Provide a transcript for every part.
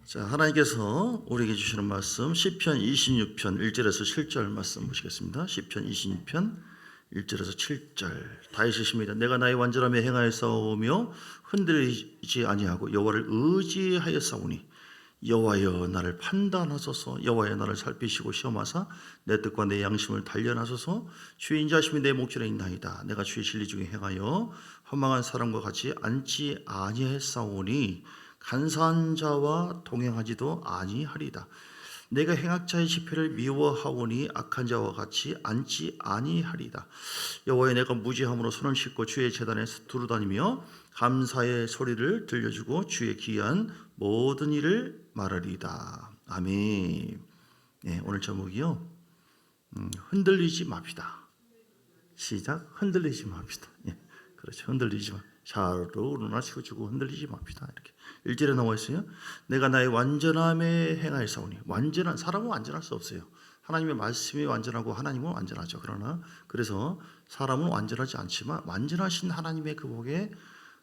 자, 하나님께서 우리에게 주시는 말씀 시편 26편 1절에서 7절 말씀 보시겠습니다. 시편 26편 1절에서 7절 다윗이십니다. 내가 나의 완전함에 행하였사오며 흔들리지 아니하고 여호와를 의지하였사오니 여호와여 나를 판단하소서. 여호와여 나를 살피시고 시험하사 내 뜻과 내 양심을 단련하소서. 주의 인자하심이 내 목전에 있나이다. 내가 주의 진리 중에 행하여 허망한 사람과 같이 앉지 아니하였사오니 간사한 자와 동행하지도 아니하리다. 내가 행악자의 지표를 미워하오니 악한 자와 같이 앉지 아니하리다. 여호와여 내가 무지함으로 손을 씻고 주의 제단에 두루다니며 감사의 소리를 들려주고 주의 기이한 모든 일을 말하리이다. 아멘. 네, 오늘 제목이요. 흔들리지 맙시다. 시작. 흔들리지 맙시다. 예, 그렇죠. 흔들리지 마. 좌우로 눈을 치우치고 흔들리지 맙시다. 이렇게 1절에 나와 있어요. 내가 나의 완전함에 행하였사오니. 완전한 사람은 완전할 수 없어요. 하나님의 말씀이 완전하고 하나님은 완전하죠. 그러나 그래서 사람은 완전하지 않지만 완전하신 하나님의 그 복에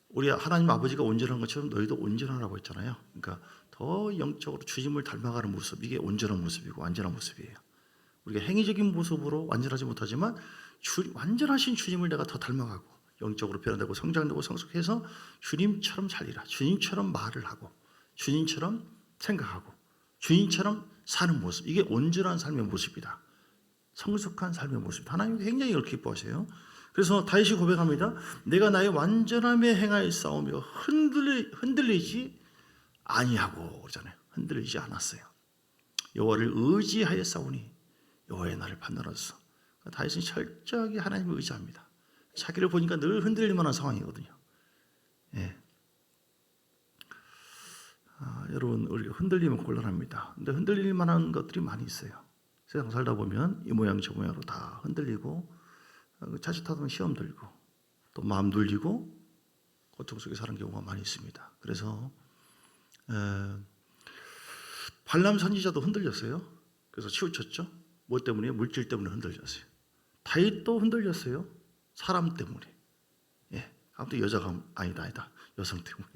우리 하나님 아버지가 온전한 것처럼 너희도 온전하라고 했잖아요. 그러니까 더 영적으로 주님을 닮아가는 모습, 이게 온전한 모습이고 완전한 모습이에요. 우리가 행위적인 모습으로 완전하지 못하지만 완전하신 주님을 내가 더 닮아가고 영적으로 변화되고 성장되고 성숙해서 주님처럼 살리라. 주님처럼 말을 하고 주님처럼 생각하고 주님처럼 사는 모습, 이게 온전한 삶의 모습이다. 성숙한 삶의 모습. 하나님이 굉장히 이걸 기뻐하세요. 그래서 다윗이 고백합니다. 내가 나의 완전함에 행하였사오며 흔들리지 아니하고 그러잖아요. 흔들리지 않았어요. 여호와를 의지하였사오니 여호와의 나를 판단하소서. 다윗은 철저하게 하나님을 의지합니다. 자기를 보니까 늘 흔들릴 만한 상황이거든요. 예. 여러분, 우리가 흔들리면 곤란합니다. 근데 흔들릴 만한 것들이 많이 있어요. 세상 살다 보면 이 모양 저 모양으로 다 흔들리고 자칫하다 보면 시험 들고 또 마음 눌리고 고통 속에 사는 경우가 많이 있습니다. 그래서 발람 선지자도 흔들렸어요. 그래서 치우쳤죠. 뭐 때문에? 물질 때문에 흔들렸어요. 다윗도 흔들렸어요. 사람 때문에. 예, 아무튼 여자가 아니다. 여성 때문에.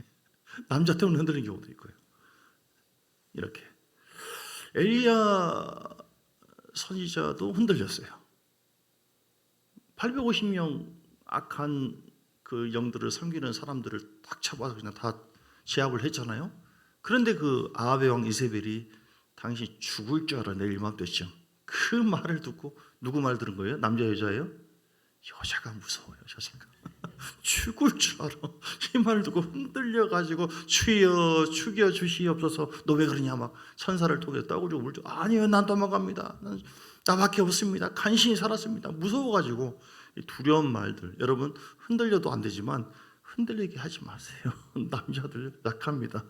남자 때문에 흔들리는 경우도 있고요. 이렇게 엘리야 선지자도 흔들렸어요. 850명 악한 그 영들을 섬기는 사람들을 딱 잡아서 그냥 다 제압을 했잖아요. 그런데 그 아합의 왕 이세벨이 당신 죽을 줄 알아 내일 이맘때쯤, 그 말을 듣고 누구 말 들은 거예요? 남자 여자예요? 여자가 무서워요. 여자가 죽을 줄 알아. 이 말을 듣고 흔들려가지고 주여 죽여주시옵소서. 너 왜 그러냐 막 천사를 통해 따구리고 물죠. 아니요, 난 도망갑니다. 나밖에 없습니다. 간신히 살았습니다. 무서워가지고 두려운 말들. 여러분, 흔들려도 안 되지만 흔들리게 하지 마세요. 남자들 약합니다.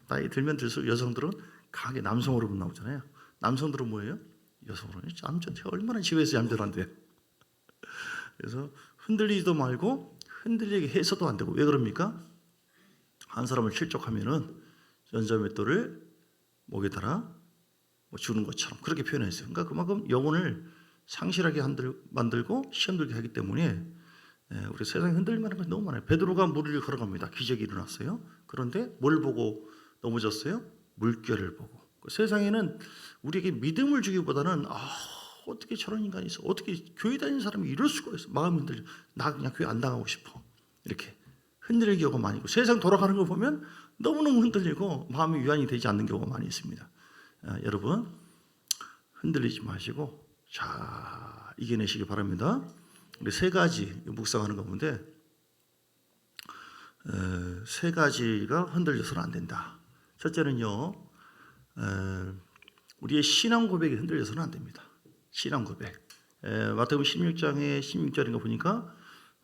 나이 들면 들수록 여성들은 강하게 남성으로 나오잖아요. 남성들은 뭐예요? 여성으로. 남자한테 얼마나 집에서 얌전한데. 그래서 흔들리지도 말고 흔들리게 해서도 안 되고. 왜 그럽니까? 한 사람을 실족하면은 전자맷돌을 목에 달아 주는 것처럼 그렇게 표현했어요. 그러니까 그만큼 영혼을 상실하게 만들고 시험 들게 하기 때문에 우리 세상에 흔들릴 만한 것이 너무 많아요. 베드로가 물 위를 걸어갑니다. 기적이 일어났어요. 그런데 뭘 보고 넘어졌어요? 물결을 보고. 세상에는 우리에게 믿음을 주기보다는 어떻게 저런 인간이 있어? 어떻게 교회 다니는 사람이 이럴 수가 있어? 마음이 흔들려. 나 그냥 교회 안 당하고 싶어. 이렇게 흔들릴 경우가 많이 있고, 세상 돌아가는 거 보면 너무너무 흔들리고 마음이 유한이 되지 않는 경우가 많이 있습니다. 여러분, 흔들리지 마시고 자 이겨내시기 바랍니다. 우리 세 가지 묵상하는 가운데 세 가지가 흔들려서는 안 된다. 첫째는요, 우리의 신앙 고백이 흔들려서는 안 됩니다. 신앙 고백. 마태복음 16장의 16절인가 보니까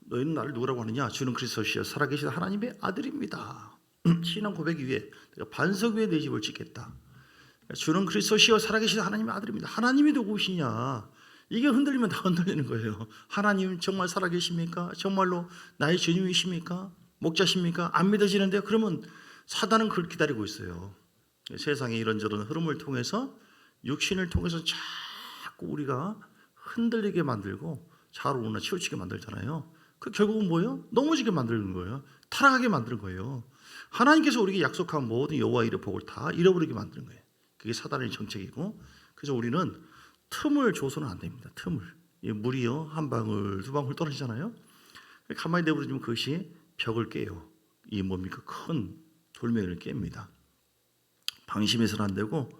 너희는 나를 누구라고 하느냐? 주는 그리스도시여 살아계신 하나님의 아들입니다. 신앙 고백 위에 내가 반석 위에 내 집을 짓겠다. 주는 그리스도시여 살아계신 하나님의 아들입니다. 하나님이 누구시냐? 이게 흔들리면 다 흔들리는 거예요. 하나님 정말 살아계십니까? 정말로 나의 주님이십니까? 목자십니까? 안 믿어지는데요? 그러면 사단은 그걸 기다리고 있어요. 세상의 이런저런 흐름을 통해서 육신을 통해서 자꾸 우리가 흔들리게 만들고 좌우로 치우치게 만들잖아요. 그 결국은 뭐예요? 넘어지게 만드는 거예요. 타락하게 만드는 거예요. 하나님께서 우리에게 약속한 모든 여호와 이름의 복을 다 잃어버리게 만드는 거예요. 그게 사단의 정책이고, 그래서 우리는 틈을 줘서는 안 됩니다. 틈을. 물이요 한 방울 두 방울 떨어지잖아요. 가만히 내버려두면 그것이 벽을 깨요. 이 뭡니까? 큰 돌멩이를 깹니다. 방심해서는 안 되고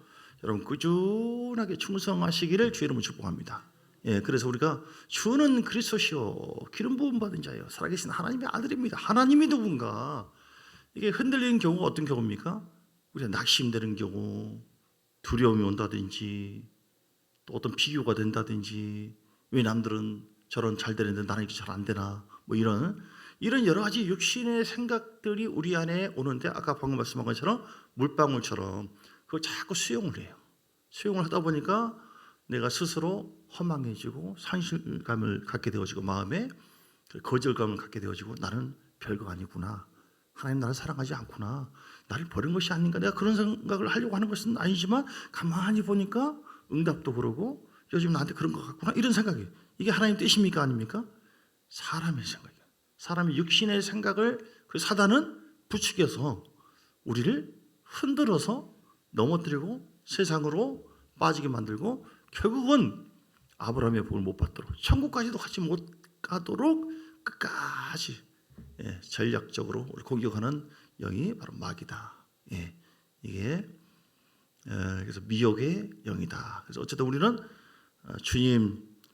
여러분 꾸준하게 충성하시기를 주의 이름으로 축복합니다. 그래서 우리가 주는 그리스도시요 기름 부음 받은 자예요. 살아계신 하나님의 아들입니다. 하나님이 누군가. 이게 흔들리는 경우가 어떤 경우입니까? 우리가 낙심되는 경우, 두려움이 온다든지, 또 어떤 비교가 된다든지, 왜 남들은 저런 잘 되는데 나는 이렇게 잘 안 되나, 뭐 이런 여러 가지 육신의 생각들이 우리 안에 오는데, 아까 방금 말씀한 것처럼 물방울처럼 그걸 자꾸 수용을 해요. 수용을 하다 보니까 내가 스스로 허망해지고 상실감을 갖게 되어지고, 마음에 거절감을 갖게 되어지고, 나는 별거 아니구나, 하나님 나를 사랑하지 않구나, 나를 버린 것이 아닌가, 내가 그런 생각을 하려고 하는 것은 아니지만 가만히 보니까 응답도 그러고 요즘 나한테 그런 것 같구나, 이런 생각이, 이게 하나님 뜻입니까 아닙니까? 사람의 생각이에요. 사람의 육신의 생각을 그 사단은 부추겨서 우리를 흔들어서 넘어뜨리고 세상으로 빠지게 만들고, 결국은 아브라함의 복을 못 받도록, 천국까지도 같이 못 가도록 끝까지 전략적으로 공격하는 영이 바로 마귀다. 이게 그래서 미혹의 영이다. 그래서 어쨌든 우리는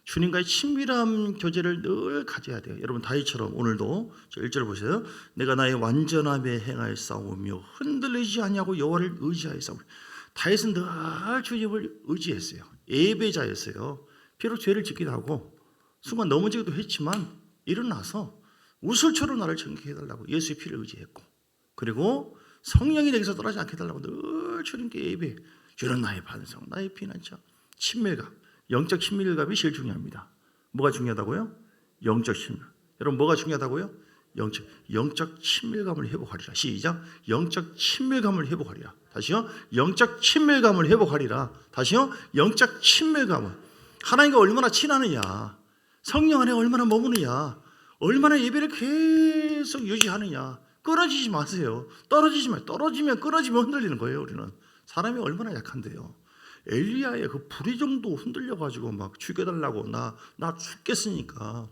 주님과의 친밀한 교제를 늘 가져야 돼요. 여러분 다윗처럼 오늘도 1절 보세요. 내가 나의 완전함에 행하여 싸우며 흔들리지 아니하고 여호와를 의지하여 싸우며. 다윗은 늘 주님을 의지했어요. 예배자였어요. 비록 죄를 짓기도 하고 순간 넘어지기도 했지만 일어나서 우슬처럼 나를 정케 해달라고 예수의 피를 의지했고, 그리고 성령이 내게서 떠나지 않게 해달라고 늘 주님께 예배. 주는 나의 반성, 나의 피난처. 친밀감, 영적 친밀감이 제일 중요합니다. 뭐가 중요하다고요? 영적 친밀. 여러분 뭐가 중요하다고요? 영적 친밀감을 회복하리라. 시작. 영적 친밀감을 회복하리라. 다시요. 영적 친밀감을 회복하리라. 다시요. 영적 친밀감을. 하나님과 얼마나 친하느냐, 성령 안에 얼마나 머무느냐, 얼마나 예배를 계속 유지하느냐. 끊어지지 마세요. 떨어지지 마세요. 떨어지면 끊어지면 흔들리는 거예요. 우리는 사람이 얼마나 약한데요. 엘리야의 그 불의 정도 흔들려가지고 막 죽여달라고 나 죽겠으니까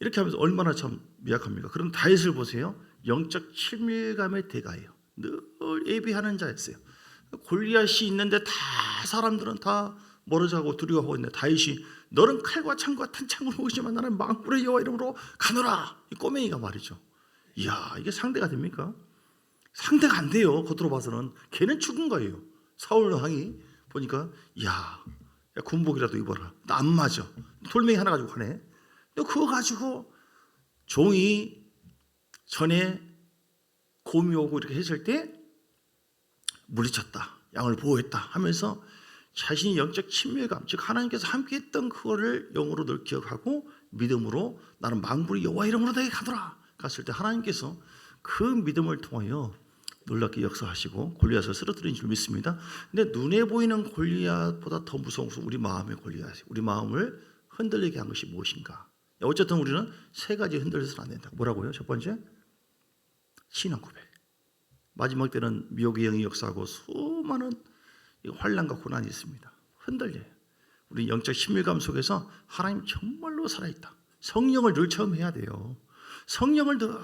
이렇게 하면서 얼마나 참 미약합니까? 그럼 다윗을 보세요. 영적 친밀감의 대가예요. 늘 예배하는 자였어요. 골리앗이 있는데 다 사람들은 다 멀어져가고 두려워하고 있는데 다윗이 너는 칼과 창과 탄창으로 오지만 나는 망군의 여호와 이름으로 가노라. 이 꼬맹이가 말이죠. 이야, 이게 상대가 됩니까? 상대가 안 돼요. 겉으로 봐서는. 걔는 죽은 거예요. 사울 왕이 보니까 야 군복이라도 입어라. 나 안 맞아. 돌멩이 하나 가지고 가네. 그거 가지고 종이 전에 곰이 오고 이렇게 했을 때 물리쳤다, 양을 보호했다 하면서 자신이 영적 친밀감, 즉 하나님께서 함께했던 그거를 영으로 늘 기억하고 믿음으로 나는 만군의 여호와 이름으로 내게 가더라 갔을 때 하나님께서 그 믿음을 통하여 놀랍게 역사하시고 골리앗을 쓰러뜨린 줄 믿습니다. 근데 눈에 보이는 골리앗보다 더 무서운 것은 우리 마음의 골리앗이, 우리 마음을 흔들리게 한 것이 무엇인가. 어쨌든 우리는 세 가지 흔들려서는 안 된다. 뭐라고요? 첫 번째, 신앙 고백. 마지막 때는 미혹의 영이 역사하고 수많은 환난과 고난이 있습니다. 흔들려요. 우리 영적 친밀감 속에서 하나님 정말로 살아있다. 성령을 늘 체험해야 돼요. 성령을 늘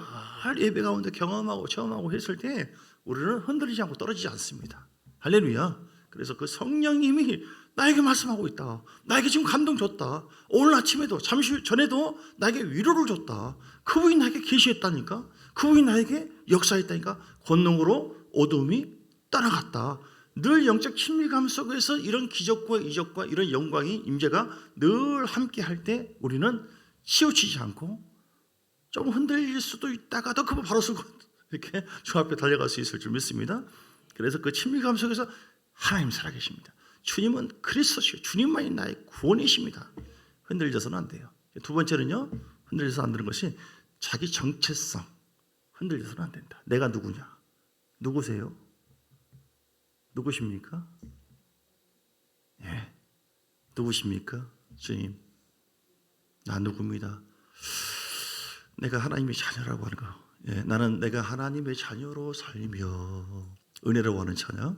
예배 가운데 경험하고 체험하고 했을 때 우리는 흔들리지 않고 떨어지지 않습니다. 할렐루야. 그래서 그 성령님이 나에게 말씀하고 있다. 나에게 지금 감동 줬다. 오늘 아침에도 잠시 전에도 나에게 위로를 줬다. 그분이 나에게 계시했다니까. 그분이 나에게 역사했다니까. 권능으로 어둠이 떠나갔다. 늘 영적 친밀감 속에서 이런 기적과 이적과 이런 영광이 임재가 늘 함께 할 때 우리는 치우치지 않고 좀 흔들릴 수도 있다가도 그거 바로 쓰고 이렇게 주 앞에 달려갈 수 있을 줄 믿습니다. 그래서 그 친밀감 속에서 하나님 살아계십니다. 주님은 그리스도시요 주님만이 나의 구원이십니다. 흔들려서는 안 돼요. 두 번째는요, 흔들려서 안 되는 것이 자기 정체성. 흔들려서는 안 된다. 내가 누구냐? 누구세요? 누구십니까? 예, 누구십니까? 주님, 나 누구입니다. 내가 하나님의 자녀라고 하는 거. 예, 나는 내가 하나님의 자녀로 살며 은혜라고 하는 자녀.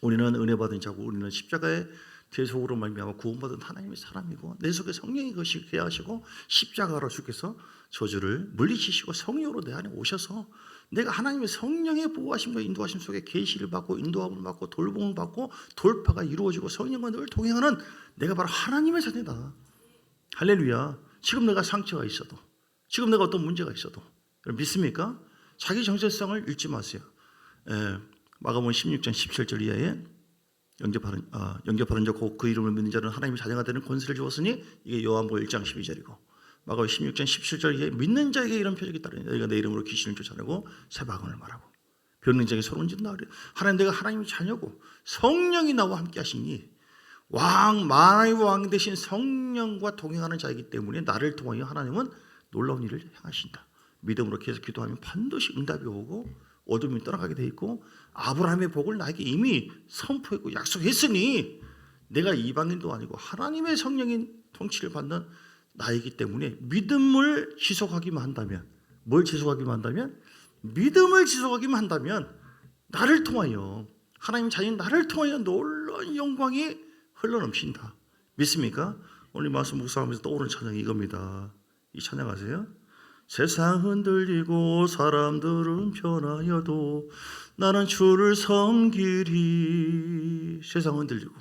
우리는 은혜 받은 자고 우리는 십자가의 대속으로 말미암아 구원받은 하나님의 사람이고 내 속에 성령이 거시게 하시고 십자가로 주께서 저주를 물리치시고 성령으로 내 안에 오셔서 내가 하나님의 성령의 보호하심과 인도하심 속에 계시를 받고 인도함을 받고 돌봄을 받고 돌파가 이루어지고 성령과 늘 동행하는 내가 바로 하나님의 자녀다. 할렐루야. 지금 내가 상처가 있어도 지금 내가 어떤 문제가 있어도 믿습니까? 자기 정체성을 잃지 마세요. 마가복음 16장 17절 이하에 영접하는 자 곧 그 이름을 믿는 자는 하나님의 자녀가 되는 권세를 주었으니 이게 요한복음 1장 12절이고 마가복음 16장 17절 이하에 믿는 자에게 이런 표적이 따르니 너희가 내 이름으로 귀신을 쫓아내고 새 방언을 말하고 병든 자에게 소문 짓는다. 하나님 내가 하나님의 자녀고 성령이 나와 함께 하시니 만왕의 왕 되신 성령과 동행하는 자이기 때문에 나를 통하여 하나님은 놀라운 일을 행하신다. 믿음으로 계속 기도하면 반드시 응답이 오고 어둠이 떠나가게 돼 있고 아브라함의 복을 나에게 이미 선포했고 약속했으니 내가 이방인도 아니고 하나님의 성령인 통치를 받는 나이기 때문에 믿음을 지속하기만 한다면 뭘 지속하기만 한다면 믿음을 지속하기만 한다면 나를 통하여 하나님 자녀인 나를 통하여 놀라운 영광이 흘러넘친다. 믿습니까? 오늘 말씀 묵상하면서 떠오르는 찬양이 이겁니다. 이 찬양 아세요? 세상 흔들리고 사람들은 변하여도 나는 주를 섬기리. 세상 흔들리고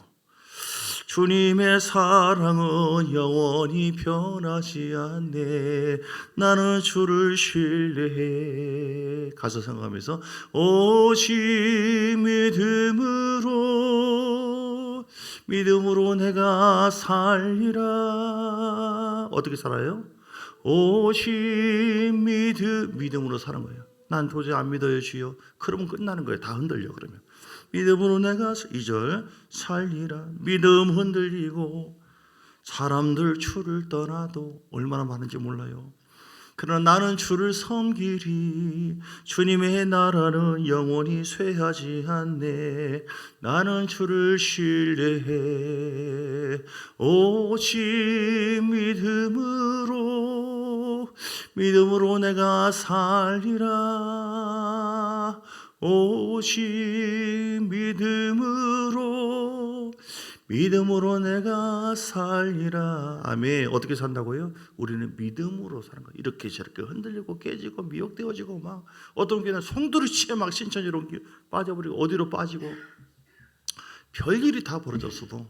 주님의 사랑은 영원히 변하지 않네. 나는 주를 신뢰해. 가사 생각하면서 오직 믿음으로 내가 살리라. 어떻게 살아요? 오직 믿음으로 사는 거예요. 난 도저히 안 믿어요 주여. 그러면 끝나는 거예요. 다 흔들려. 그러면 믿음으로 내가 2절 살리라. 믿음 흔들리고 사람들 주를 떠나도 얼마나 많은지 몰라요. 그러나 나는 주를 섬기리. 주님의 나라는 영원히 쇠하지 않네. 나는 주를 신뢰해. 오직 믿음으로 내가 살리라. 오직 믿음으로 내가 살리라. 아멘. 어떻게 산다고요? 우리는 믿음으로 사는 거예요. 이렇게 저렇게 흔들리고 깨지고 미혹되어지고 막 어떤 경우는 송두리째 막 신천지로 빠져버리고 어디로 빠지고 별일이 다 벌어졌어도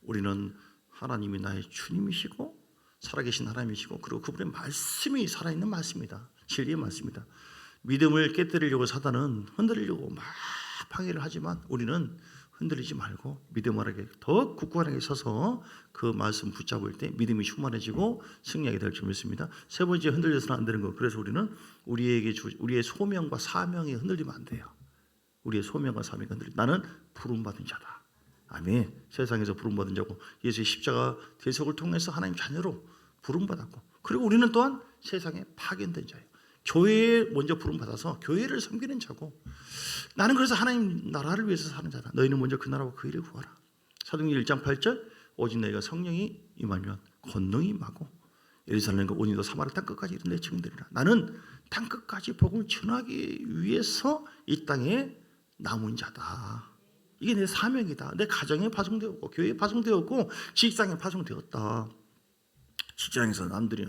우리는 하나님이 나의 주님이시고 살아계신 하나님이시고 그리고 그분의 말씀이 살아있는 말씀이다. 진리의 말씀이다. 믿음을 깨뜨리려고 사단은 흔들리려고 막 방해를 하지만 우리는 흔들리지 말고 믿음하게 더 굳건하게 서서 그 말씀 붙잡을 때 믿음이 충만해지고 승리하게 될 줄 믿습니다. 세 번째 흔들려서는 안 되는 거. 그래서 우리는 우리의 소명과 사명이 흔들리면 안 돼요. 우리의 소명과 사명이 흔들리. 나는 부름받은 자다. 아멘. 세상에서 부름받은 자고 예수의 십자가 대속을 통해서 하나님 자녀로 부름받았고 그리고 우리는 또한 세상에 파견된 자예요. 교회에 먼저 부름받아서 교회를 섬기는 자고 나는 그래서 하나님 나라를 위해서 사는 자다. 너희는 먼저 그 나라와 그 일을 구하라. 사도행전 1장 8절 오직 너희가 성령이 임하면 권능이 임하고 예루살렘과 온유도 사마리아 땅끝까지 이른 내 증인되리라. 나는 땅끝까지 복음을 전하기 위해서 이 땅에 남은 자다. 이게 내 사명이다. 내 가정에 파송되었고 교회에 파송되었고 직장에 파송되었다. 직장에서 남들이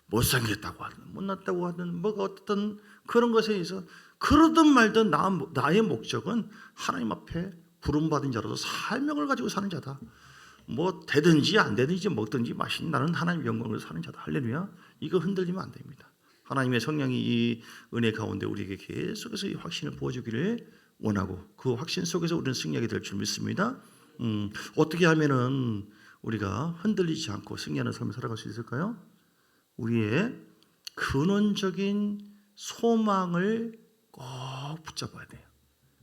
못생겼다고 하든 못났다고 하든 뭐가 어떤 그런 것에 의해서 그러든 말든 나의 목적은 하나님 앞에 부름받은 자로서 사명을 가지고 사는 자다. 뭐 되든지 안 되든지 먹든지 마시든 나는 하나님 영광으로 사는 자다. 할렐루야. 이거 흔들리면 안 됩니다. 하나님의 성령이 이 은혜 가운데 우리에게 계속해서 이 확신을 부어주기를 원하고 그 확신 속에서 우리는 승리하게 될 줄 믿습니다. 어떻게 하면은 우리가 흔들리지 않고 승리하는 삶을 살아갈 수 있을까요? 우리의 근원적인 소망을 꼭 붙잡아야 돼요.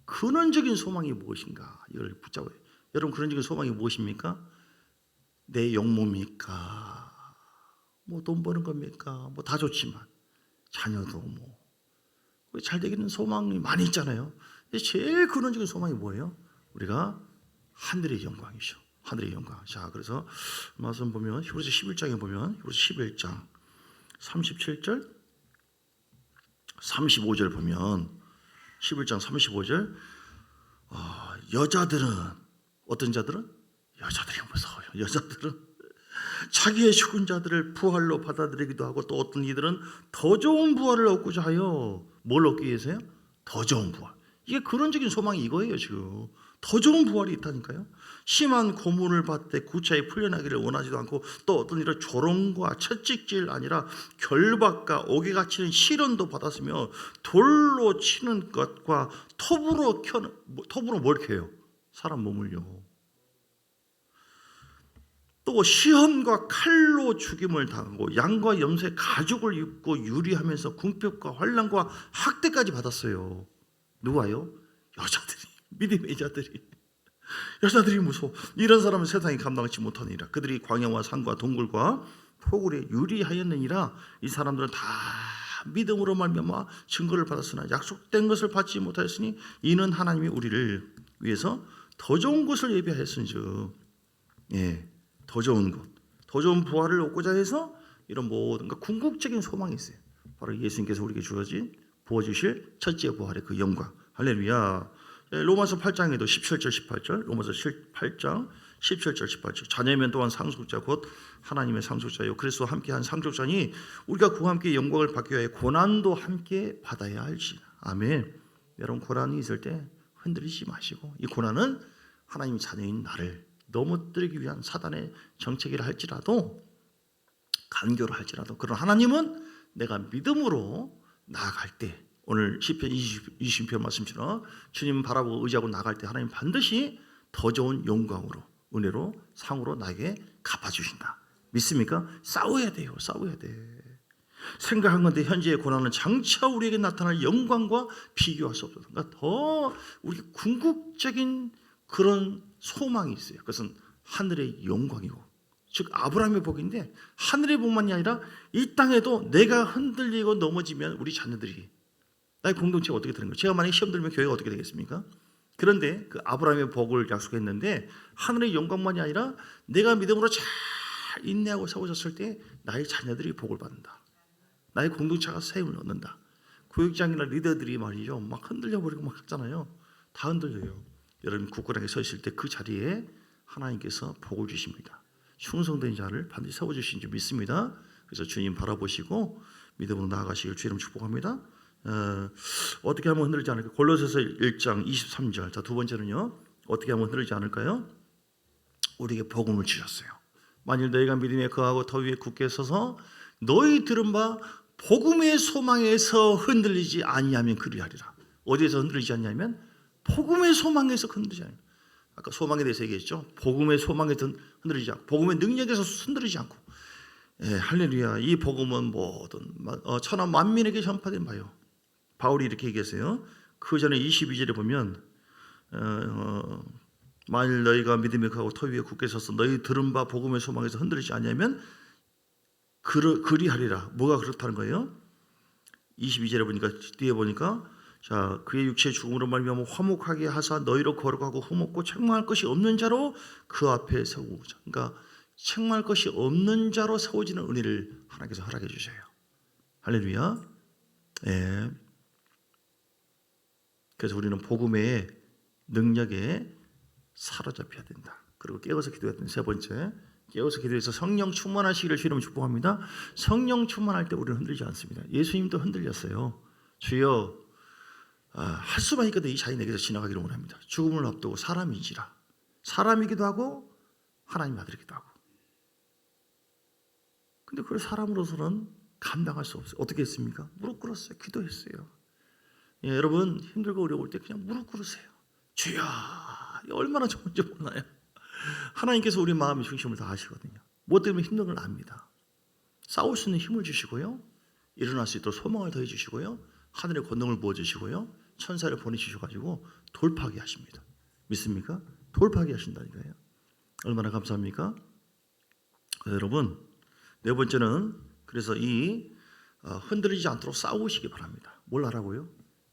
근원적인 소망이 무엇인가? 이걸 붙잡아야 돼요. 여러분 근원적인 소망이 무엇입니까? 내 영모입니까? 뭐 돈 버는 겁니까? 뭐 다 좋지만 자녀도 뭐 잘 되기는 소망이 많이 있잖아요. 제일 근원적인 소망이 뭐예요? 우리가 하늘의 영광이죠. 하늘의 영광. 자, 그래서 말씀 보면 히브리서 11장에 보면 히브리서 11장 37절 35절 보면 11장 35절 여자들은 어떤 자들은? 여자들이 무서워요. 여자들은 자기의 죽은 자들을 부활로 받아들이기도 하고 또 어떤 이들은 더 좋은 부활을 얻고자 하여 뭘 얻기 위해서요? 더 좋은 부활. 이게 근원적인 소망이 이거예요. 지금 더 좋은 부활이 있다니까요. 심한 고문을 받되 구차히 풀려나기를 원하지도 않고 또 어떤 이런 조롱과 채찍질 아니라 결박과 옥에 갇히는 시련도 받았으며 돌로 치는 것과 톱으로 뭘 캐요? 사람 몸을요. 또 시험과 칼로 죽임을 당하고 양과 염소의 가죽을 입고 유리하면서 궁핍과 환난과 학대까지 받았어요. 누가요? 여자들이, 믿음의 여자들이 무서워. 이런 사람은 세상이 감당하지 못하니라. 그들이 광야와 산과 동굴과 포굴에 유리하였느니라. 이 사람들은 다 믿음으로 말미암아 증거를 받았으나 약속된 것을 받지 못하였으니 이는 하나님이 우리를 위해서 더 좋은 것을 예비하였은즉, 더 좋은 것, 더 좋은 부활을 얻고자 해서 이런 모든 궁극적인 소망이 있어요. 바로 예수님께서 우리에게 부어주실 첫째 부활의 그 영광. 할렐루야. 로마서 8장에도 17절 18절, 로마서 8장 17절 18절, 자녀면 또한 상속자 곧 하나님의 상속자요 그리스도와 함께한 상속자니 우리가 그와 함께 영광을 받기 위하여 고난도 함께 받아야 할지. 아멘. 여러분, 고난이 있을 때 흔들리지 마시고, 이 고난은 하나님 자녀인 나를 넘어뜨리기 위한 사단의 정책이라 할지라도, 간교를 할지라도, 그런 하나님은 내가 믿음으로 나아갈 때, 오늘 시편 20편 말씀처럼 주님 바라보고 의지하고 나갈 때 하나님 반드시 더 좋은 영광으로, 은혜로, 상으로 나에게 갚아주신다. 믿습니까? 싸워야 돼요. 싸워야 돼. 생각한 건데 현재의 고난은 장차 우리에게 나타날 영광과 비교할 수 없어서, 그러니까 더 우리 궁극적인 그런 소망이 있어요. 그것은 하늘의 영광이고, 즉 아브라함의 복인데, 하늘의 복만이 아니라 이 땅에도 내가 흔들리고 넘어지면 우리 자녀들이, 나의 공동체가 어떻게 되는 거예요? 제가 만약에 시험 들면 교회가 어떻게 되겠습니까? 그런데 그 아브라함의 복을 약속했는데 하늘의 영광만이 아니라 내가 믿음으로 잘 인내하고 세워졌을 때 나의 자녀들이 복을 받는다. 나의 공동체가 세움을 얻는다. 교육장이나 리더들이 말이죠, 막 흔들려버리고 막 하잖아요. 다 흔들려요. 여러분 굳건하게 서 있을 때 그 자리에 하나님께서 복을 주십니다. 충성된 자를 반드시 세워주신 줄 믿습니다. 그래서 주님 바라보시고 믿음으로 나아가시길 주님 축복합니다. 어떻게 하면 흔들리지 않을까요? 골로새서 1장 23절. 자, 두 번째는요, 어떻게 하면 흔들리지 않을까요? 우리에게 복음을 주셨어요. 만일 너희가 믿음에 거하고 더 위에 굳게 서서 너희 들은 바 복음의 소망에서 흔들리지 아니하면 그리하리라. 어디에서 흔들리지 않냐면 복음의 소망에서 흔들리지 않아요. 아까 소망에 대해서 얘기했죠. 복음의 소망에서 흔들리지 않고, 복음의 능력에서 흔들리지 않고. 할렐루야. 이 복음은 모든 천하 만민에게 전파된 바요. 바울이 이렇게 얘기했어요. 그 전에 22절에 보면 만일 너희가 믿음에 거하고 터 위에 굳게 서서 너희 들은 바 복음의 소망에서 흔들리지 않냐면 그리하리라. 뭐가 그렇다는 거예요? 22절에 보니까, 뒤에 보니까, 자, 그의 육체의 죽음으로 말미암아 화목하게 하사 너희로 거룩하고 흠없고 책망할 것이 없는 자로 그 앞에 세우고자. 그러니까 책망할 것이 없는 자로 세워지는 은혜를 하나님께서 허락해 주셔요. 할렐루야. 그래서 우리는 복음의 능력에 사로잡혀야 된다. 그리고 깨어서 기도해야 된다. 세 번째, 깨어서 기도해서 성령 충만하시기를 주님 축복합니다. 성령 충만할 때 우리는 흔들리지 않습니다. 예수님도 흔들렸어요. 주여, 할 수만 있거든 이 자인에게서 지나가기를 원합니다. 죽음을 앞두고 사람이지라. 사람이기도 하고 하나님 아들이기도 하고. 근데 그걸 사람으로서는 감당할 수 없어요. 어떻게 했습니까? 무릎 꿇었어요. 기도했어요. 여러분 힘들고 어려울 때 그냥 무릎 꿇으세요. 주여, 얼마나 좋은지 몰라요. 하나님께서 우리 마음의 중심을 다 아시거든요. 뭐 때문에 힘든 걸 압니다. 싸울 수 있는 힘을 주시고요, 일어날 수 있도록 소망을 더해 주시고요, 하늘의 권능을 부어주시고요, 천사를 보내주셔가지고 돌파하게 하십니다. 믿습니까? 돌파하게 하신다니까요. 얼마나 감사합니까? 여러분, 네 번째는 그래서 이 흔들리지 않도록 싸우시기 바랍니다. 뭘 하라고요?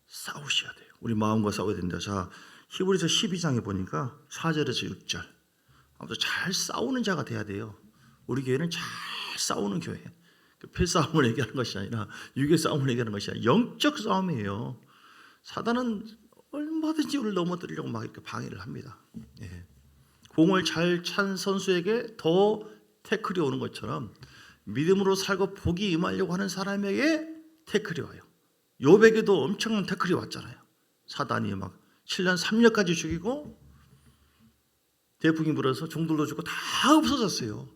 싸우셔야 돼요. 우리 마음과 싸워야 된다. 자, 히브리서 12장에 보니까 4절에서 6절. 아무튼 잘 싸우는 자가 돼야 돼요. 우리 교회는 잘 싸우는 교회. 패싸움을 얘기하는 것이 아니라 육의 싸움을 얘기하는 것이 아니라 영적 싸움이에요. 사단은 얼마든지 우리를 넘어뜨리려고 막 이렇게 방해를 합니다. 예. 공을 잘 찬 선수에게 더 태클이 오는 것처럼 믿음으로 살고 복이 임하려고 하는 사람에게 태클이 와요. 욥에게도 엄청난 태클이 왔잖아요. 사단이 막 7년 3년까지 죽이고 대풍이 불어서 종들도 죽고 다 없어졌어요.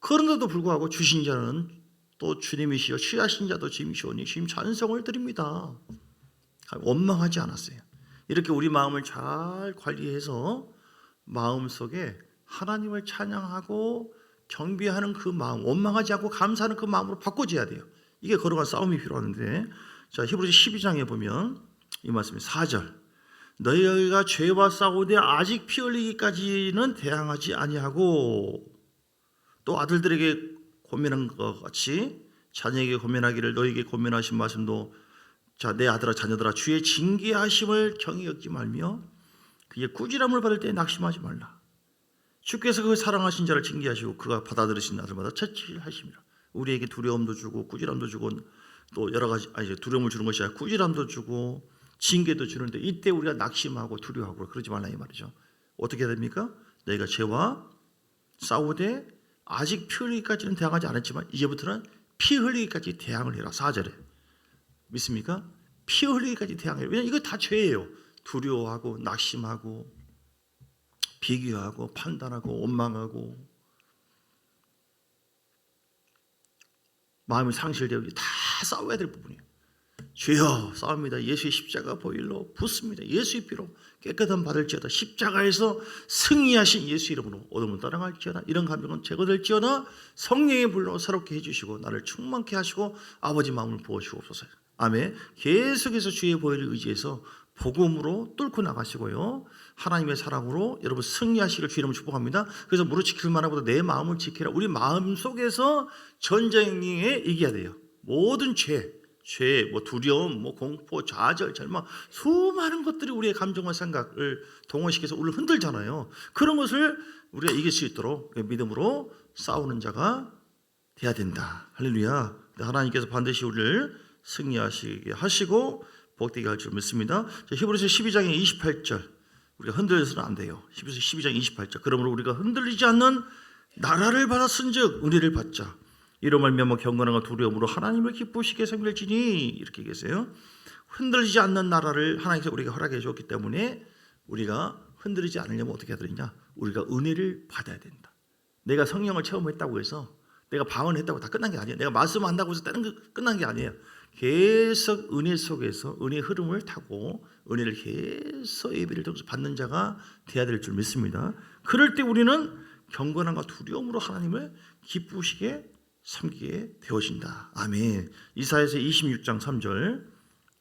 그런데도 불구하고 주신 자는 또 주님이시여 취하신 자도 주님이시오니 주님 찬송을 드립니다. 원망하지 않았어요. 이렇게 우리 마음을 잘 관리해서 마음속에 하나님을 찬양하고 경배하는 그 마음, 원망하지 않고 감사하는 그 마음으로 바꿔줘야 돼요. 이게 거룩한 싸움이 필요한데, 자 히브리서 12장에 보면 이 말씀이 4절 너희가 죄와 싸우되 아직 피 흘리기까지는 대항하지 아니하고 또 아들들에게 고민한 것 같이 자녀에게 고민하기를 너희에게 고민하신 말씀도 자 내 아들아 자녀들아 주의 징계하심을 경히 여기지 말며 그의 꾸지람을 받을 때 낙심하지 말라. 주께서 그 사랑하신 자를 징계하시고 그가 받아들이신 아들마다 채찍하심이라. 우리에게 두려움도 주고 꾸지람도 주고 또 여러 가지 두려움을 주는 것이 아니라 꾸지람도 주고 징계도 주는데 이때 우리가 낙심하고 두려워하고 그러지 말라 이 말이죠. 어떻게 해야 됩니까? 너희가 죄와 싸우되 아직 피 흘리기까지는 대항하지 않았지만 이제부터는 피 흘리기까지 대항을 해라. 4절에 믿습니까? 피 흘리기까지 대항해라. 왜냐하면 이거 다 죄예요. 두려워하고 낙심하고 비교하고 판단하고 원망하고 마음이 상실되고 다 싸워야 될 부분이에요. 죄여 싸웁니다. 예수의 십자가 보일로 붙습니다. 예수의 피로 깨끗함 받을지어다. 십자가에서 승리하신 예수 이름으로 어둠은 떠나갈지어다. 이런 감정은 제거될지어다. 성령의 불로 새롭게 해주시고 나를 충만케 하시고 아버지 마음을 부어주옵소서. 아멘. 계속해서 주의 보혈을 의지해서 복음으로 뚫고 나가시고요. 하나님의 사랑으로 여러분 승리하시기를 주 이름으로 축복합니다. 그래서 무릇 지킬 만하보다 내 마음을 지키라. 우리 마음 속에서 전쟁에 이겨야 돼요. 모든 죄, 뭐 두려움, 뭐 공포, 좌절, 절망 수많은 것들이 우리의 감정과 생각을 동원시켜서 우리를 흔들잖아요. 그런 것을 우리가 이길 수 있도록 믿음으로 싸우는 자가 돼야 된다. 할렐루야. 하나님께서 반드시 우리를 승리하시게 하시고 복되게 할 줄 믿습니다. 히브리서 12장의 28절 우리가 흔들려서는 안 돼요. 히브리서 12장 28절 그러므로 우리가 흔들리지 않는 나라를 받았은즉 은혜를 받자. 이로 말미암아 경건함과 두려움으로 하나님을 기쁘시게 섬길지니 이렇게 계세요. 흔들리지 않는 나라를 하나님께서 우리가 허락해 주었기 때문에 우리가 흔들리지 않으려면 어떻게 해야 되느냐? 우리가 은혜를 받아야 된다. 내가 성령을 체험했다고 해서 내가 방언했다고 다 끝난 게 아니에요. 내가 말씀한다고 해서 끝난 게 아니에요. 계속 은혜 속에서 은혜의 흐름을 타고 은혜를 계속 예배를 통해서 받는 자가 돼야 될 줄 믿습니다. 그럴 때 우리는 경건함과 두려움으로 하나님을 기쁘시게 섬기게 되어진다. 아멘. 이사야서 26장 3절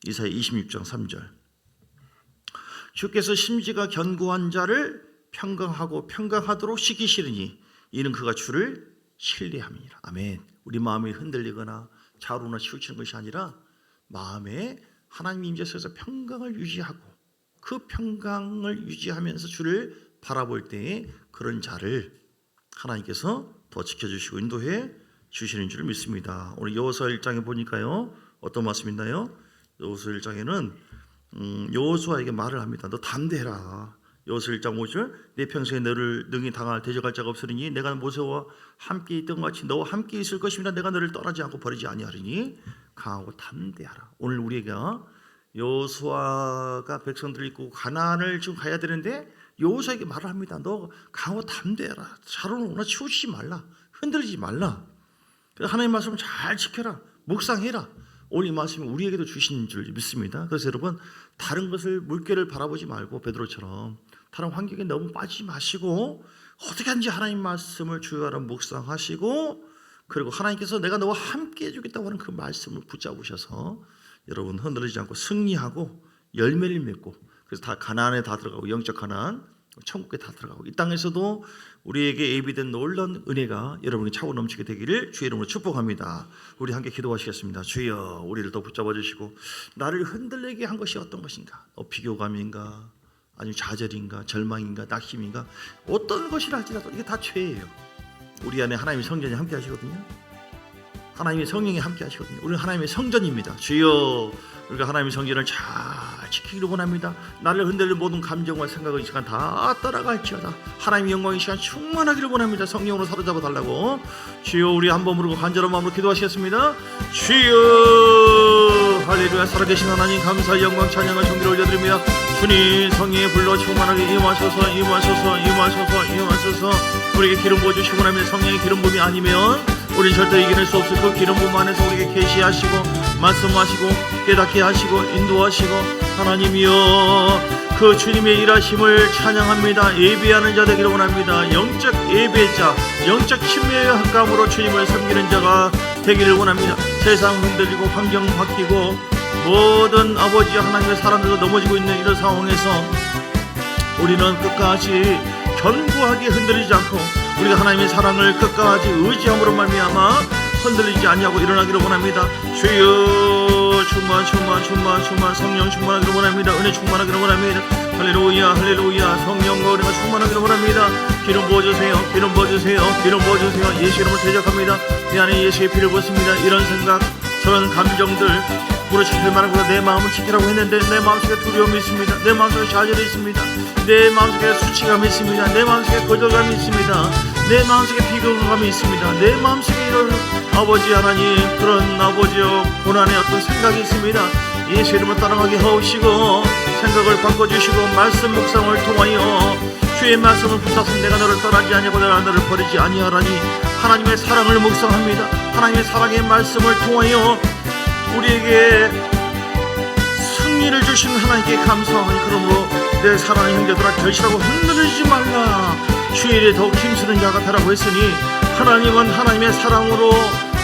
이사야 26장 3절 주께서 심지가 견고한 자를 평강하고 평강하도록 시키시리니 이는 그가 주를 신뢰함이니라. 아멘. 우리 마음이 흔들리거나 좌우로나 치우치는 것이 아니라 마음에 하나님의 임재 속에서 평강을 유지하고 그 평강을 유지하면서 주를 바라볼 때에 그런 자를 하나님께서 더 지켜주시고 인도해 주시는 줄 믿습니다. 오늘 여호수아 1장에 보니까요 어떤 말씀이 있나요? 여호수아 1장에는 여호수아에게 말을 합니다. 너 담대해라. 여호수아 1장 5절 내 평생에 너를 능히 당할 대적할 자가 없으리니 내가 모세와 함께 있던 것 같이 너와 함께 있을 것입니다. 내가 너를 떠나지 않고 버리지 아니하리니 강하고 담대하라. 오늘 우리가 여호수아가 백성들을 이끌고 가나안을 지금 가야 되는데 여호수아에게 말을 합니다. 너 강하고 담대하라. 좌우로나 치우치지 말라. 흔들리지 말라. 하나님의 말씀을 잘 지켜라. 묵상해라. 오늘 이 말씀이 우리에게도 주신 줄 믿습니다. 그래서 여러분 다른 것을 물결을 바라보지 말고 베드로처럼 다른 환경에 너무 빠지지 마시고 어떻게 하는지 하나님 말씀을 주야로 묵상하시고 그리고 하나님께서 내가 너와 함께 해주겠다고 하는 그 말씀을 붙잡으셔서 여러분 흔들리지 않고 승리하고 열매를 맺고 그래서 다 가나안에 다 들어가고 영적 가나안 천국에 다 들어가고 이 땅에서도 우리에게 예비된 놀라운 은혜가 여러분이 차고 넘치게 되기를 주의 이름으로 축복합니다. 우리 함께 기도하시겠습니다. 주여 우리를 더 붙잡아 주시고 나를 흔들리게 한 것이 어떤 것인가? 비교감인가? 아니면 좌절인가? 절망인가? 낙심인가? 어떤 것이라 할지라도 이게 다 죄예요. 우리 안에 하나님의 성전이 함께 하시거든요. 하나님의 성령이 함께 하시거든요. 우리는 하나님의 성전입니다. 주여, 우리가 하나님의 성전을 잘 지키기를 원합니다. 나를 흔들리는 모든 감정과 생각을 이 시간 다 따라갈지어다. 하나님의 영광이 이 시간 충만하기를 원합니다. 성령으로 사로잡아 달라고. 주여, 우리 한 번 부르고 간절한 마음으로 기도하시겠습니다. 주여, 할렐루야. 살아계신 하나님 감사 영광 찬양과 존귀를 올려드립니다. 주님, 성령의 불러 충만하게 임하소서, 임하소서, 임하소서, 임하소서. 우리에게 기름 부어주시고 나면 성령의 기름 부음이 아니면 우리 절대 이겨낼 수 없을 그 기름 부음 안에서 우리에게 계시하시고 말씀하시고 깨닫게 하시고 인도하시고, 하나님이여, 그 주님의 일하심을 찬양합니다. 예배하는 자 되기를 원합니다. 영적 예배자, 영적 침례의 한감으로 주님을 섬기는 자가 되기를 원합니다. 세상 흔들리고 환경 바뀌고 모든 아버지 하나님의 사람들도 넘어지고 있는 이런 상황에서 우리는 끝까지 견고하게 흔들리지 않고 우리가 하나님의 사랑을 끝까지 의지함으로 말미암아 흔들리지 아니하고 일어나기를 원합니다. 주여, 충만 성령 충만하기를 원합니다. 은혜 충만하기를 원합니다. 할렐루야, 할렐루야. 성령과 은혜가 충만하기를 원합니다. 기름 부어주세요, 기름 부어주세요, 기름 부어주세요. 예수 이름을 대적합니다. 내 안에 예수의 피를 부었습니다. 이런 생각, 저런 감정들 무너지킬 만한 것보다 내 마음을 지키라고 했는데 내 마음속에 두려움이 있습니다. 내 마음속에 좌절이 있습니다. 내 마음속에 수치감이 있습니다. 내 마음속에 거절감이 있습니다. 내 마음속에 비교감이 있습니다. 내 마음속에 이런 아버지 하나님, 그런 아버지여 고난의 어떤 생각이 있습니다. 예수 이름을 따라가게 하옵시고 생각을 바꿔주시고 말씀 묵상을 통하여 주의 말씀을 붙잡서 내가 너를 떠나지 아니하고 내가 너를 버리지 아니하라니 하나님의 사랑을 묵상합니다. 하나님의 사랑의 말씀을 통하여 우리에게 승리를 주신 하나님께 감사하니, 그러므로 내 사랑하는 형제들아 결실하고 흔들리지 말라. 주일에 더욱 힘쓰는 자가 되라고 했으니 하나님은 하나님의 사랑으로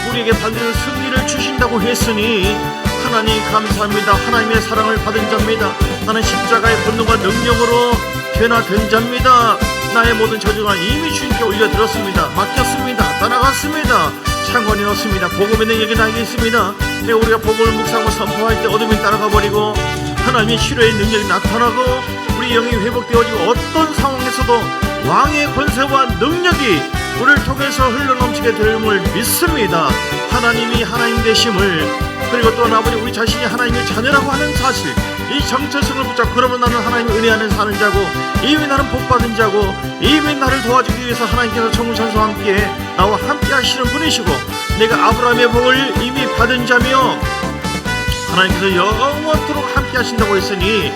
우리에게 반드시 승리를 주신다고 했으니 하나님 감사합니다. 하나님의 사랑을 받은 자입니다. 나는 십자가의 본능과 능력으로 변화된 자입니다. 나의 모든 저주가 이미 주님께 올려드렸습니다. 맡겼습니다. 떠나갔습니다. 상관이 없습니다. 복음의 능력이 나에게 있습니다. 우리가 복음을 묵상하고 선포할 때 어둠이 따라가 버리고 하나님의 치료의 능력이 나타나고 우리 영이 회복되어지고 어떤 상황에서도 왕의 권세와 능력이 우리를 통해서 흘러넘치게 됨을 믿습니다. 하나님이 하나님 되심을, 그리고 또한 아버지 우리 자신이 하나님의 자녀라고 하는 사실, 이 정체성을 붙잡고 그러면 나는 하나님의 은혜 안에 사는 자고 이미 나는 복받은 자고 이미 나를 도와주기 위해서 하나님께서 천군천사와 함께 나와 함께 하시는 분이시고 내가 아브라함의 복을 이미 받은 자며 하나님께서 영원토록 함께 하신다고 했으니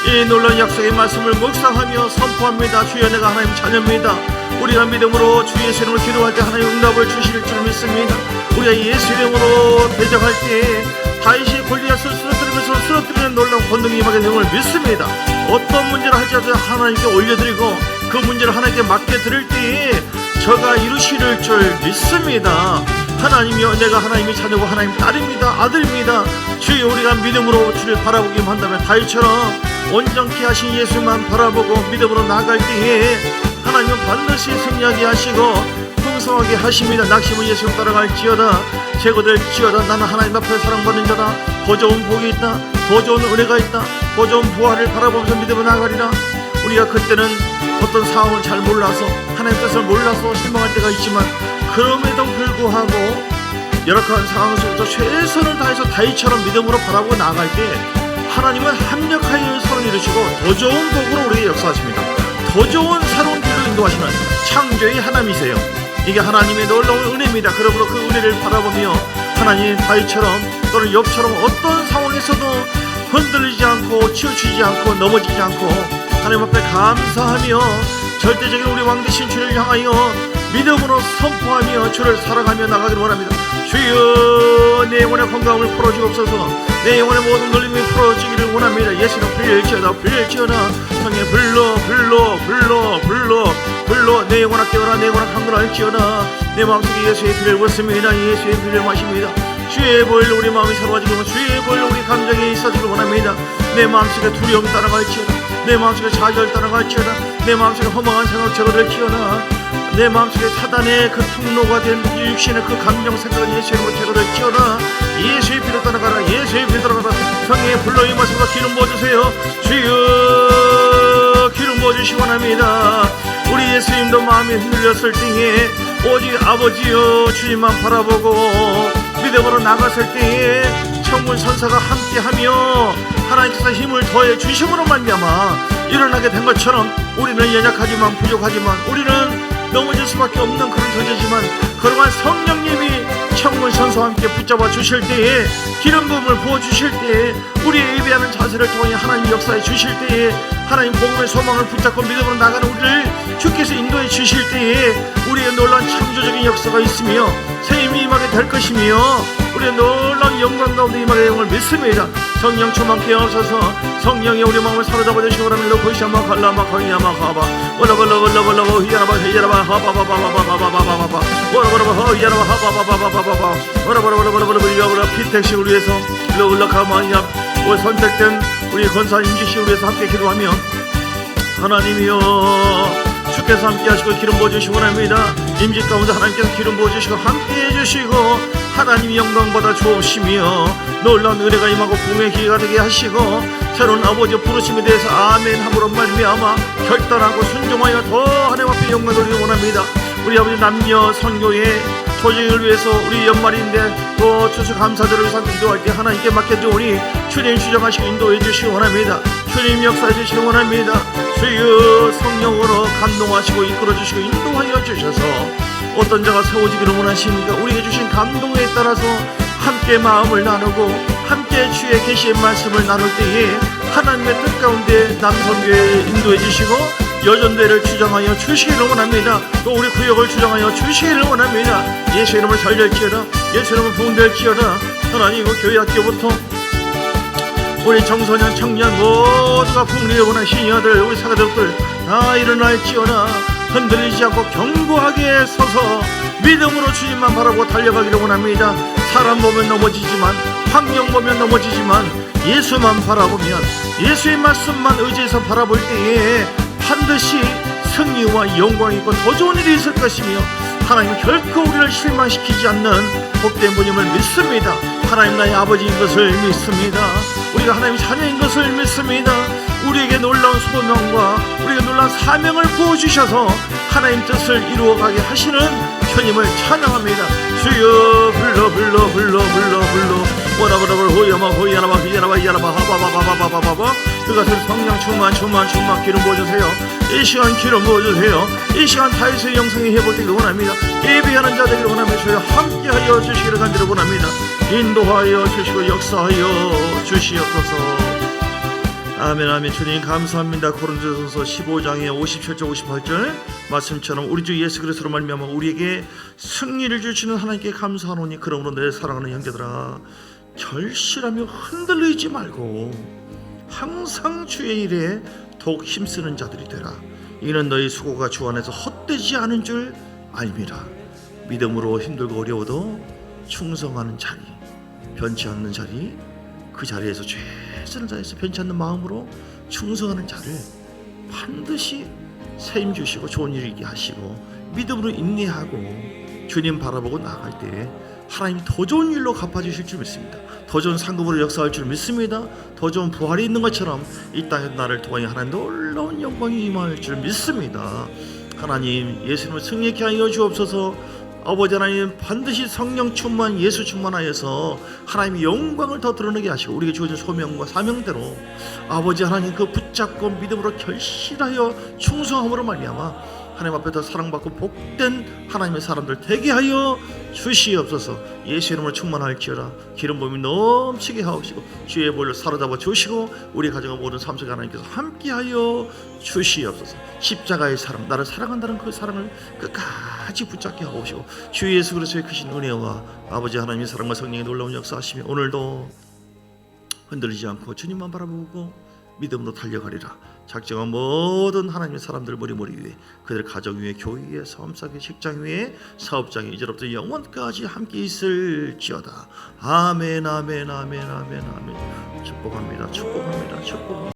이 놀라운 약속의 말씀을 묵상하며 선포합니다. 주여, 내가 하나님 자녀입니다. 우리가 믿음으로 주 예수 이름으로 기도할 때 하나님 응답을 주실 줄 믿습니다. 우리가 예수 이름으로 대적할 때 다윗이 골리앗을 쓰러뜨리면서 쓰러뜨리는 놀라운 권능이 임하게 됨을 믿습니다. 어떤 문제를 할지라도 하나님께 올려드리고 그 문제를 하나님께 맡겨드릴 때에 저가 이루실 줄 믿습니다. 하나님이여, 내가 하나님의 자녀고 하나님 딸입니다. 아들입니다. 주여, 우리가 믿음으로 주를 바라보기만 한다면 다윗처럼 온전케 하신 예수만 바라보고 믿음으로 나아갈 때에 하나님은 반드시 승리하게 하시고 풍성하게 하십니다. 낙심은 예수님 따라갈지어다. 제거될지어다. 나는 하나님 앞에 사랑받는 자다. 더 좋은 복이 있다. 더 좋은 은혜가 있다. 더 좋은 부활을 바라보면서 믿음으로 나아가리라. 우리가 그때는 어떤 상황을 잘 몰라서 하나님 뜻을 몰라서 실망할 때가 있지만 그럼에도 불구하고 열악한 상황 속에서 최선을 다해서 다윗처럼 믿음으로 바라보고 나아갈 때 하나님은 합력하여 선을 이루시고 더 좋은 복으로 우리에게 역사하십니다. 더 좋은 새로운 길로 인도하시는 창조의 하나님이세요. 이게 하나님의 놀라운 은혜입니다. 그러므로 그 은혜를 바라보며 하나님 다윗처럼 또는 욥처럼 어떤 상황에서도 흔들리지 않고 치우치지 않고 넘어지지 않고 하나님 앞에 감사하며 절대적인 우리 왕 되신 주를 향하여 믿음으로 선포하며 주를 사랑하며 나가기를 원합니다. 주여, 내 영혼의 건강을 풀어주옵소서. 내 영혼의 모든 놀림이 풀어지기를 원합니다. 예수는 불릴지어다, 불릴지어다. 성에 불러 내 영혼아 깨어라, 내 영혼아 강건할지어다. 내 마음속에 예수의 피를 부었습니다. 예수의 피를 마십니다. 주의 보혈로 우리 마음이 새로워지고 주의 보혈로 우리 감정이 있어지길 원합니다. 내 마음속에 두려움 따라갈지어다. 내 마음속에 좌절 따라갈지어다. 내 마음속에 허망한 생각 제거될지어다. 내 마음속에 사단의 그 통로가 된 육신의 그 감정 생각은 예수의 이름으로 제거될지어다. 예수의 피로 따라가라. 예수의 피로 따라가라. 성령의 불러 임하소서. 기름 부어주세요. 주여, 기름 부어주시기 원합니다. 우리 예수님도 마음이 흔들렸을 때에 오직 아버지여 주님만 바라보고 믿음으로 나갔을 때에 천군 천사가 함께하며 하나님께서 힘을 더해 주심으로 말미암아 일어나게 된 것처럼 우리는 연약하지만 부족하지만 우리는 넘어질 수밖에 없는 그런 존재지만 그러한 성령님이 천군 천사와 함께 붙잡아 주실 때에 기름 부음을 부어 주실 때에 우리의 예배하는 자세를 통해 하나님 역사해 주실 때에 하나님 복음의 소망을 붙잡고 믿음으로 나가는 우리를 주께서 인도해 주실 때에 우리의 놀라운 창조적인 역사가 있으며 새 힘이 임하게 될 것이며 우리의 놀라운 영광 가운데 임하게 될 것을 믿습니다. 성령 충만케 하옵소서. 성령이 우리 마음을 사로잡아 주시고 그러면 로코시아마 갈라마 거이야마 가바 월라월라월라월라 히야라바 히야라바 하바바바바바바바바바바 월라월라바 허이야라바 하바바바바바바바 월라월라월라월라월라 피택식을 위해서 올라가마야 우리 선택된 우리 권사 임지식을 위해서 함께 기도하며 하나님이여 주께서 함께 하시고 기름 부어주시기 원합니다. 임직 가운데 하나님께서 기름 부어주시고 함께 해주시고 하나님이 영광받아 주옵시며 놀라운 은혜가 임하고 부흥의 기회가 되게 하시고 새로운 아버지의 부르심에 대해서 아멘 함으로 말미암아 결단하고 순종하여 더 하나님 앞에 영광 돌리기 원합니다. 우리 아버지 남녀 선교회 조직을 위해서 우리 연말인데 또 추수 감사절을 위해서 기도할 때 하나님께 맡겨주오니 주님 주장하시고 인도해 주시기 원합니다. 주님 역사해 주시기 원합니다. 주여 성령으로 감동하시고 이끌어 주시고 인도하여 주셔서 어떤 자가 세워지기를 원하십니까? 우리에게 주신 감동에 따라서 함께 마음을 나누고 함께 주의 계시의 말씀을 나눌 때에 하나님의 뜻 가운데 남성교회에 인도해 주시고 여전대를 주장하여 주시기를 원합니다. 또 우리 구역을 주장하여 주시기를 원합니다. 예수 이름을 살릴지어다. 예수 이름을 부흥될지어다. 하나님 그 교회 학교부터 우리 청소년 청년 모두가 부흥을 원하시니 아들 우리 사가족들 다 일어날지어다. 흔들리지 않고 견고하게 서서 믿음으로 주님만 바라보고 달려가기를 원합니다. 사람 보면 넘어지지만 환경 보면 넘어지지만 예수만 바라보면 예수의 말씀만 의지해서 바라볼 때에 반드시 승리와 영광이 있고 더 좋은 일이 있을 것이며 하나님은 결코 우리를 실망시키지 않는 복된 분임을 믿습니다. 하나님 나의 아버지인 것을 믿습니다. 우리가 하나님 자녀인 것을 믿습니다. 우리에게 놀라운 소명과 우리에게 놀라운 사명을 부어주셔서 하나님 뜻을 이루어가게 하시는 주님을 찬양합니다. 주여 불러 워라버라버 호야마 호야라마 히야라마 히야라마 하바바바바바바바 그것은 성령 충만 기름 부어주세요. 이 시간 기름 부어주세요. 이 시간 다윗의 영성이 회복되기를 원합니다. 예배하는 자되기를 원하며 주여 함께하여 주시기를 간절히 원합니다. 인도하여 주시고 역사하여 주시옵소서. 아멘 아멘. 주님 감사합니다. 고린도전서 15장의 57절 58절 말씀처럼 우리 주 예수 그리스도로 말미암아 우리에게 승리를 주시는 하나님께 감사하노니 그러므로 내 사랑하는 형제들아 결실하며 흔들리지 말고 항상 주의 일에 더욱 힘쓰는 자들이 되라. 이는 너희 수고가 주 안에서 헛되지 않은 줄 알미라. 믿음으로 힘들고 어려워도 충성하는 자리, 변치 않는 자리, 그 자리에서 최선을 다해서 변치 않는 마음으로 충성하는 자를 반드시 세임 주시고 좋은 일 있게 하시고 믿음으로 인내하고 주님 바라보고 나아갈 때 하나님 더 좋은 일로 갚아주실 줄 믿습니다. 더 좋은 상급으로 역사할 줄 믿습니다. 더 좋은 부활이 있는 것처럼 이 땅에 나를 통하여 하나님 놀라운 영광이 임할 줄 믿습니다. 하나님 예수님을 승리케 하여 주옵소서. 아버지 하나님 반드시 성령 충만 예수 충만하여서 하나님의 영광을 더 드러내게 하시고 우리에게 주어진 소명과 사명대로 아버지 하나님 그 붙잡고 믿음으로 결실하여 충성함으로 말미암아 하나님 앞에 더 사랑받고 복된 하나님의 사람들 되게 하여 주시옵소서. 예수 이름으로 충만할지어다. 기름 부음이 넘치게 하옵시고 주의 보혈로 사로잡아 주시고 우리 가정과 모든 삶 속에 하나님께서 함께하여 주시옵소서. 십자가의 사랑 나를 사랑한다는 그 사랑을 끝까지 붙잡게 하옵시고 주 예수 그리스도의 크신 은혜와 아버지 하나님의 사랑과 성령의 놀라운 역사하시며 오늘도 흔들리지 않고 주님만 바라보고 믿음으로 달려가리라. 작정한 모든 하나님의 사람들 머리 위에 그들 가정 위에 교회 위에 사업장에 직장 위에 사업장에 이제부터 영원까지 함께 있을지어다. 아멘 아멘 아멘 아멘 아멘. 축복합니다. 축복합니다. 축복합니다.